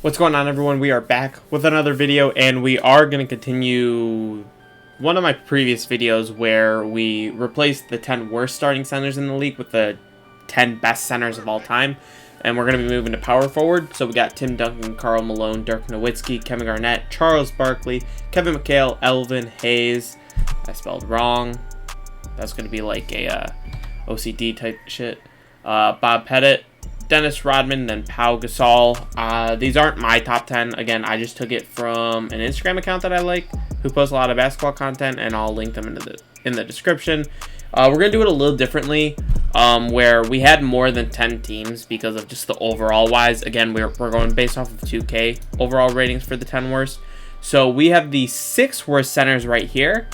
What's going on, everyone? We are back with another video, and we are going to continue one of my previous videos where we replaced the 10 worst starting centers in the league with the 10 best centers of all time. And we're going to be moving to power forward. So we got Tim Duncan, Karl Malone, Dirk Nowitzki, Kevin Garnett, Charles Barkley, Kevin McHale, Elvin Hayes. I spelled wrong. That's going to be like a OCD type shit. Bob Pettit, Dennis Rodman, then Pau Gasol. These aren't my top 10. Again, I just took it from an Instagram account that I like, who posts a lot of basketball content, and I'll link them in the description. We're going to do it a little differently, where we had more than 10 teams because of just the overall wise. Again, we're going based off of 2K overall ratings for the 10 worst. So we have the 6 worst centers right here.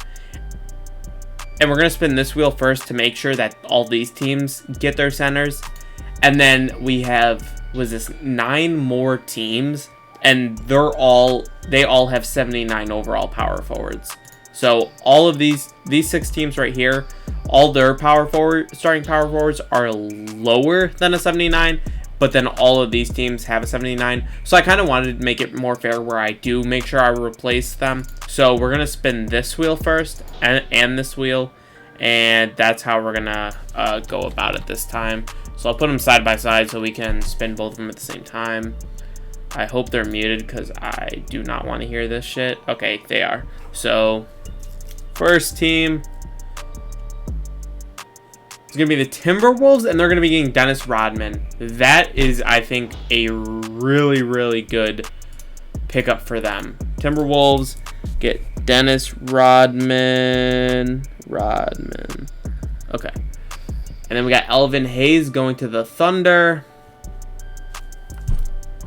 And we're going to spin this wheel first to make sure that all these teams get their centers. And then we have, 9 more teams, and they all have 79 overall power forwards. So all of these 6 teams right here, all their starting power forwards are lower than a 79, but then all of these teams have a 79. So I kind of wanted to make it more fair where I do make sure I replace them. So we're going to spin this wheel first and this wheel, and that's how we're going to go about it this time. So I'll put them side by side so we can spin both of them at the same time. I hope they're muted because I do not want to hear this shit. Okay, they are. So first team is going to be the Timberwolves, and they're going to be getting Dennis Rodman. That is, I think, a really, really good pickup for them. Timberwolves get Dennis Rodman. Okay. And then we got Elvin Hayes going to the Thunder.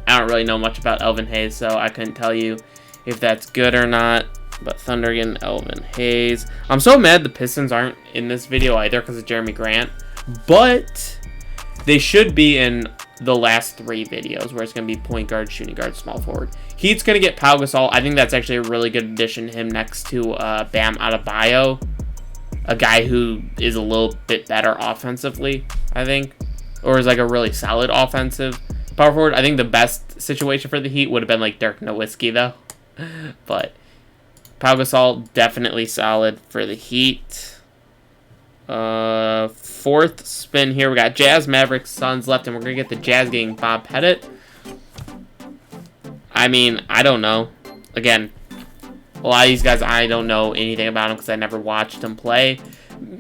I don't really know much about Elvin Hayes, so I couldn't tell you if that's good or not. But Thunder getting Elvin Hayes. I'm so mad the Pistons aren't in this video either because of Jeremy Grant. But they should be in the last 3 videos where it's going to be point guard, shooting guard, small forward. Heat's going to get Pau Gasol. I think that's actually a really good addition, him next to Bam Adebayo. A guy who is a little bit better offensively, I think. Or is like a really solid offensive power forward. I think the best situation for the Heat would have been like Dirk Nowitzki, though. But Pau Gasol, definitely solid for the Heat. 4th spin here. We got Jazz, Mavericks, Suns left, and we're going to get the Jazz getting Bob Pettit. I mean, I don't know. Again, a lot of these guys, I don't know anything about them because I never watched them play.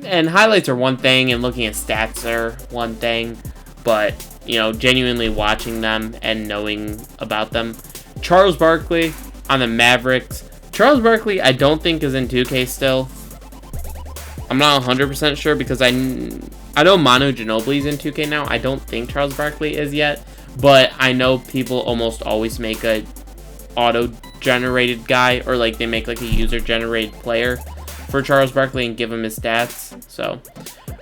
And highlights are one thing, and looking at stats are one thing. But, you know, genuinely watching them and knowing about them. Charles Barkley on the Mavericks. Charles Barkley, I don't think is in 2K still. I'm not 100% sure because I know Manu Ginobili's in 2K now. I don't think Charles Barkley is yet. But I know people almost always make a auto-generated guy, or like they make like a user-generated player for Charles Barkley and give him his stats. So,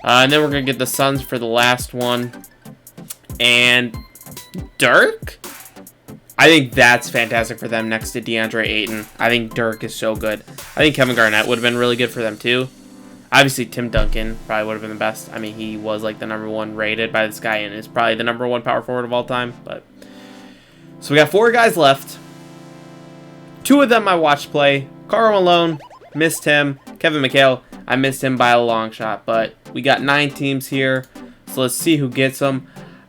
and then we're going to get the Suns for the last one. And Dirk? I think that's fantastic for them next to DeAndre Ayton. I think Dirk is so good. I think Kevin Garnett would have been really good for them too. Obviously, Tim Duncan probably would have been the best. I mean, he was like the #1 rated by this guy and is probably the #1 power forward of all time. But so we got 4 guys left. 2 of them I watched play. Karl Malone, missed him. Kevin McHale, I missed him by a long shot. But we got 9 teams here. So let's see who gets them.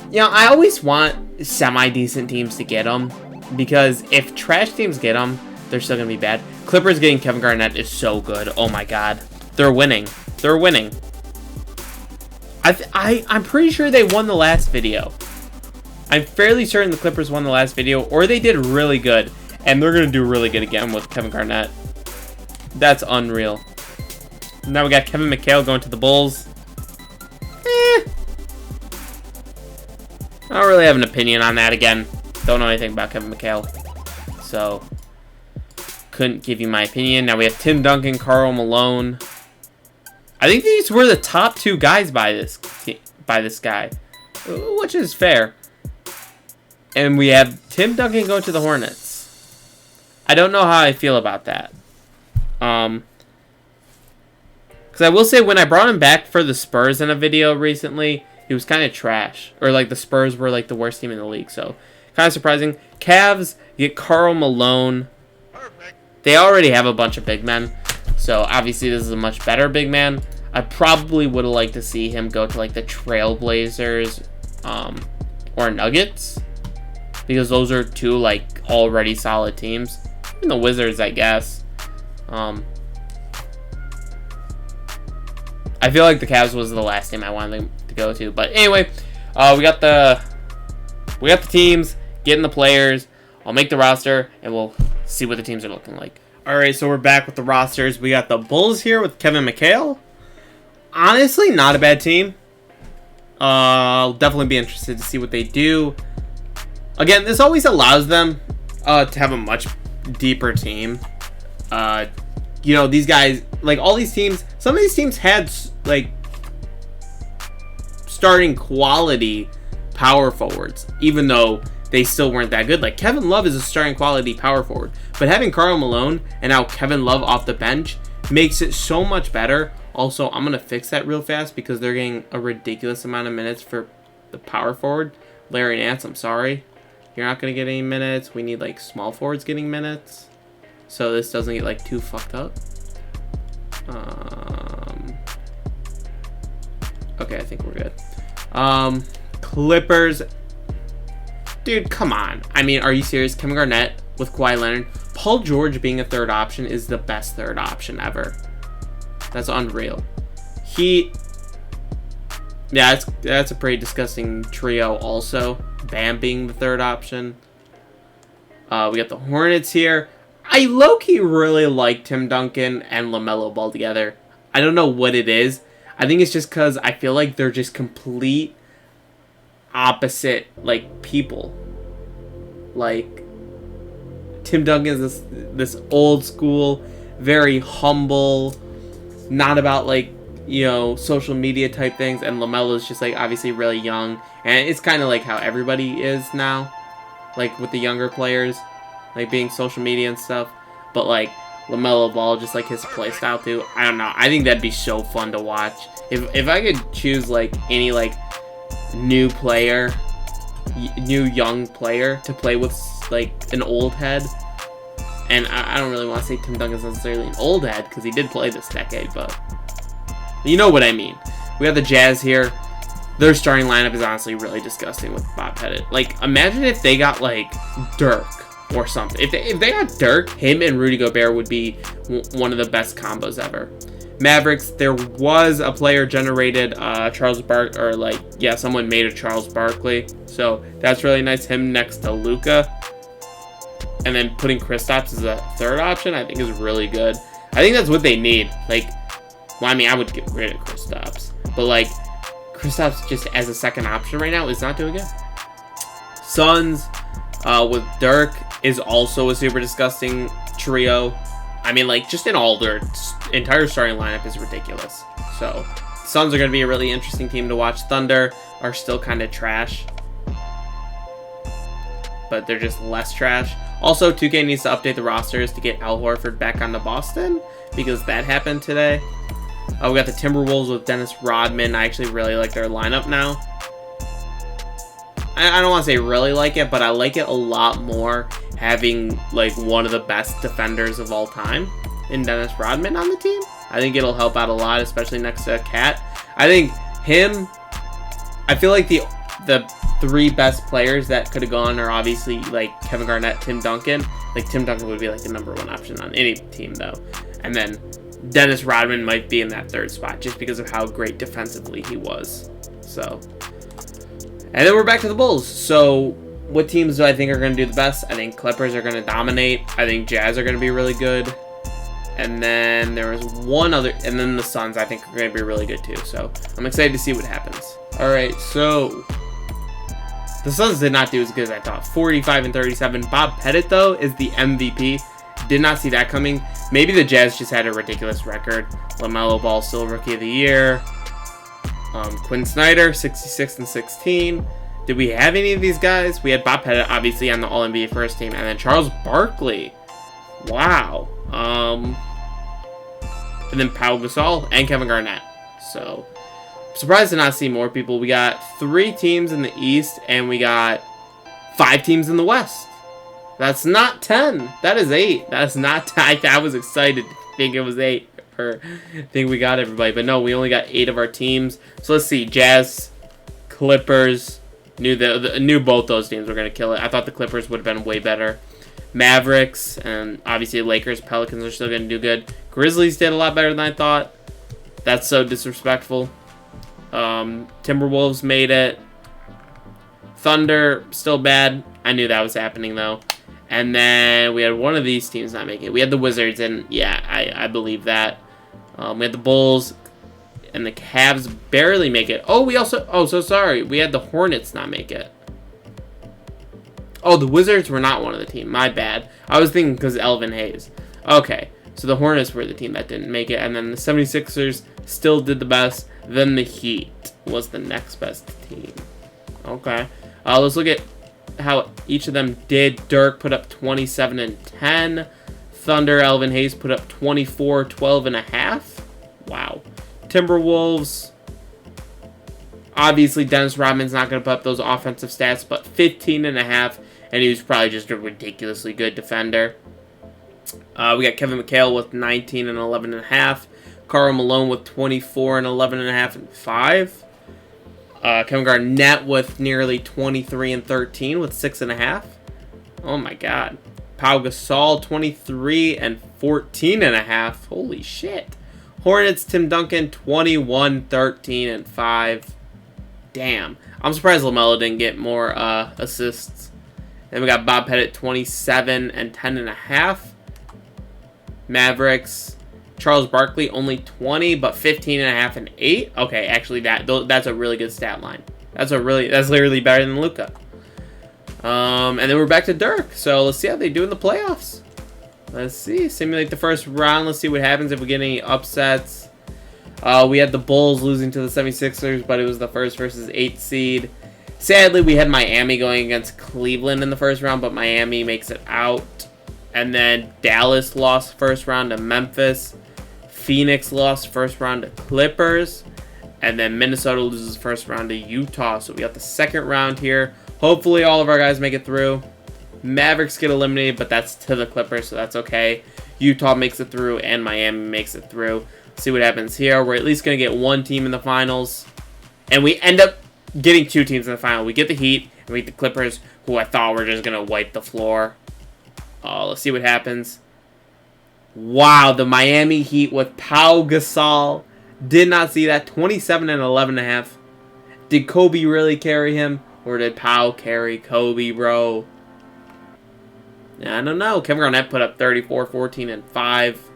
You know, I always want semi-decent teams to get them, because if trash teams get them, they're still going to be bad. Clippers getting Kevin Garnett is so good. Oh my god. They're winning. They're winning. I'm pretty sure they won the last video. I'm fairly certain the Clippers won the last video, or they did really good, and they're going to do really good again with Kevin Garnett. That's unreal. Now we got Kevin McHale going to the Bulls. I don't really have an opinion on that. Again, don't know anything about Kevin McHale, so couldn't give you my opinion. Now we have Tim Duncan, Karl Malone. I think these were the top 2 guys by this guy, which is fair. And we have Tim Duncan going to the Hornets. I don't know how I feel about that. Because I will say, when I brought him back for the Spurs in a video recently, he was kind of trash. Or like the Spurs were like the worst team in the league. So Kind of surprising. Cavs get Karl Malone. They already have a bunch of big men, so obviously this is a much better big man. I probably would have liked to see him go to like the Trailblazers or Nuggets, because those are two like already solid teams. Even the Wizards, I guess. I feel like the Cavs was the last team I wanted them to go to, but anyway, we got the teams, getting the players. I'll make the roster, and we'll see what the teams are looking like. All right, so we're back with the rosters. We got the Bulls here with Kevin McHale. Honestly, not a bad team. I'll definitely be interested to see what they do. Again, this always allows them to have a much deeper team. You know, these guys, like all these teams, some of these teams had like starting quality power forwards, even though they still weren't that good. Like Kevin Love is a starting quality power forward, but having Karl Malone and now Kevin Love off the bench makes it so much better. Also, I'm gonna fix that real fast because they're getting a ridiculous amount of minutes for the power forward. Larry Nance, I'm sorry, you're not gonna get any minutes. We need like small forwards getting minutes, so this doesn't get like too fucked up. Okay, I think we're good. Clippers. Dude, come on. I mean, are you serious? Kevin Garnett with Kawhi Leonard. Paul George being a third option is the best third option ever. That's unreal. Yeah, that's a pretty disgusting trio also. Bam being the third option. We got the Hornets here. I low-key really like Tim Duncan and LaMelo Ball together. I don't know what it is. I think it's just because I feel like they're just complete opposite, like, people. Like, Tim Duncan is this old school, very humble, not about, like, you know, social media type things, and LaMelo is just, like, obviously really young, and it's kind of like how everybody is now, like, with the younger players, like, being social media and stuff, but, like, LaMelo Ball, just, like, his play style, too. I don't know, I think that'd be so fun to watch. If I could choose, like, any, like, new young player to play with, like, an old head, and I don't really want to say Tim Duncan's necessarily an old head, because he did play this decade, but you know what I mean. We have the Jazz here. Their starting lineup is honestly really disgusting with Bob Pettit. Like, imagine if they got, like, Dirk or something. If they got Dirk, him and Rudy Gobert would be one of the best combos ever. Mavericks, there was a player generated, someone made a Charles Barkley. So that's really nice. Him next to Luka. And then putting Kristaps as a third option, I think is really good. I think that's what they need. Like, well, I mean, I would get rid of Kristaps. But, like, Kristaps just as a second option right now is not doing good. Suns, with Dirk, is also a super disgusting trio. I mean, like, just in all, their entire starting lineup is ridiculous. So, Suns are going to be a really interesting team to watch. Thunder are still kind of trash, but they're just less trash. Also, 2K needs to update the rosters to get Al Horford back onto Boston, because that happened today. We got the Timberwolves with Dennis Rodman. I actually really like their lineup now. I don't want to say really like it, but I like it a lot more having, like, one of the best defenders of all time in Dennis Rodman on the team. I think it'll help out a lot, especially next to Cat. I think I feel like the three best players that could have gone are obviously, like, Kevin Garnett, Tim Duncan. Like, Tim Duncan would be, like, the #1 option on any team, though. And then Dennis Rodman might be in that third spot just because of how great defensively he was. So, and then we're back to the Bulls. So, what teams do I think are going to do the best? I think Clippers are going to dominate. I think Jazz are going to be really good. And then there was one other, and then the Suns I think are going to be really good too. So, I'm excited to see what happens. All right, so the Suns did not do as good as I thought. 45 and 37. Bob Pettit, though, is the MVP. Did not see that coming. Maybe the Jazz just had a ridiculous record. LaMelo Ball still Rookie of the Year. Quinn Snyder, 66 and 16. Did we have any of these guys? We had Bob Pettit, obviously, on the All-NBA first team. And then Charles Barkley. Wow. And then Pau Gasol and Kevin Garnett. So, I'm surprised to not see more people. We got 3 teams in the East, and we got 5 teams in the West. That's not 10. That is 8. That's not 10. I was excited to think it was 8. I think we got everybody. But no, we only got 8 of our teams. So let's see. Jazz, Clippers. Knew both those teams were going to kill it. I thought the Clippers would have been way better. Mavericks, and obviously Lakers, Pelicans are still going to do good. Grizzlies did a lot better than I thought. That's so disrespectful. Timberwolves made it. Thunder, still bad. I knew that was happening, though. And then we had one of these teams not make it. We had the Wizards, and yeah, I believe that. We had the Bulls, and the Cavs barely make it. Oh, we also... Oh, so sorry. We had the Hornets not make it. Oh, the Wizards were not one of the team. My bad. I was thinking because Elvin Hayes. Okay, so the Hornets were the team that didn't make it, and then the 76ers still did the best. Then the Heat was the next best team. Okay. Let's look at how each of them did. Dirk put up 27 and 10. Thunder, Elvin Hayes put up 24, 12 and a half. Wow. Timberwolves. Obviously, Dennis Rodman's not going to put up those offensive stats, but 15 and a half, and he was probably just a ridiculously good defender. We got Kevin McHale with 19 and 11 and a half. Karl Malone with 24 and 11 and a half and 5. Kevin Garnett with nearly 23 and 13 with 6 and a half. Oh my God. Pau Gasol 23 and 14 and a half. Holy shit. Hornets, Tim Duncan, 21, 13, and 5. Damn. I'm surprised LaMelo didn't get more assists. Then we got Bob Pettit, 27 and 10 and a half. Mavericks, Charles Barkley, only 20, but 15 and a half and 8. Okay, actually, that's a really good stat line. That's literally better than Luka. And then we're back to Dirk. So let's see how they do in the playoffs. Let's see. Simulate the first round. Let's see what happens if we get any upsets. We had the Bulls losing to the 76ers, but it was the first versus 8th seed. Sadly, we had Miami going against Cleveland in the first round, but Miami makes it out. And then Dallas lost first round to Memphis. Phoenix lost first round to Clippers. And then Minnesota loses first round to Utah. So we got the second round here. Hopefully all of our guys make it through. Mavericks get eliminated, but that's to the Clippers, so that's okay. Utah makes it through, and Miami makes it through. See what happens here. We're at least going to get one team in the finals. And we end up getting 2 teams in the final. We get the Heat, and we get the Clippers, who I thought were just going to wipe the floor. Let's see what happens. Wow, the Miami Heat with Pau Gasol. Did not see that. 27 and 11 and a half. Did Kobe really carry him? Or did Pau carry Kobe, bro? I don't know. Kevin Garnett put up 34, 14, and 5.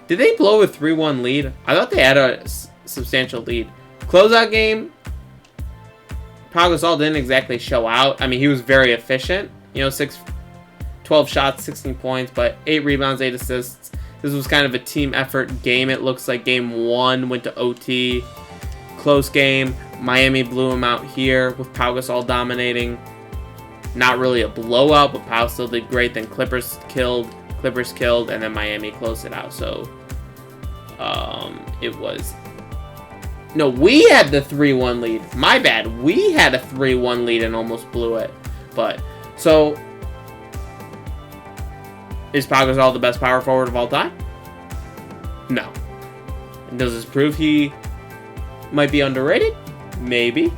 Did they blow a 3-1 lead? I thought they had a substantial lead. Closeout game, Pau Gasol didn't exactly show out. I mean, he was very efficient. You know, 12 shots, 16 points, but 8 rebounds, 8 assists. This was kind of a team effort game. It looks like game 1 went to OT. Close game. Miami blew him out here with Pau Gasol dominating. Not really a blowout, but Pau still did great. Then Clippers killed, and then Miami closed it out. So, it was... No, we had the 3-1 lead. My bad. We had a 3-1 lead and almost blew it. But, so... Is Pau Gasol the best power forward of all time? No. Does this prove he might be underrated? Maybe.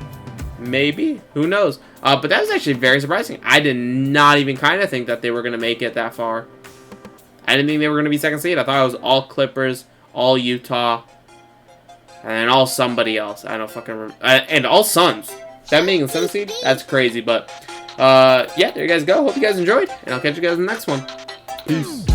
Maybe. Who knows? But that was actually very surprising. I did not even kind of think that they were going to make it that far. I didn't think they were going to be second seed. I thought it was all Clippers, all Utah, and all somebody else. I don't fucking remember. And all Suns. That being the 7th seed? That's crazy. But, yeah, there you guys go. Hope you guys enjoyed. And I'll catch you guys in the next one. Peace.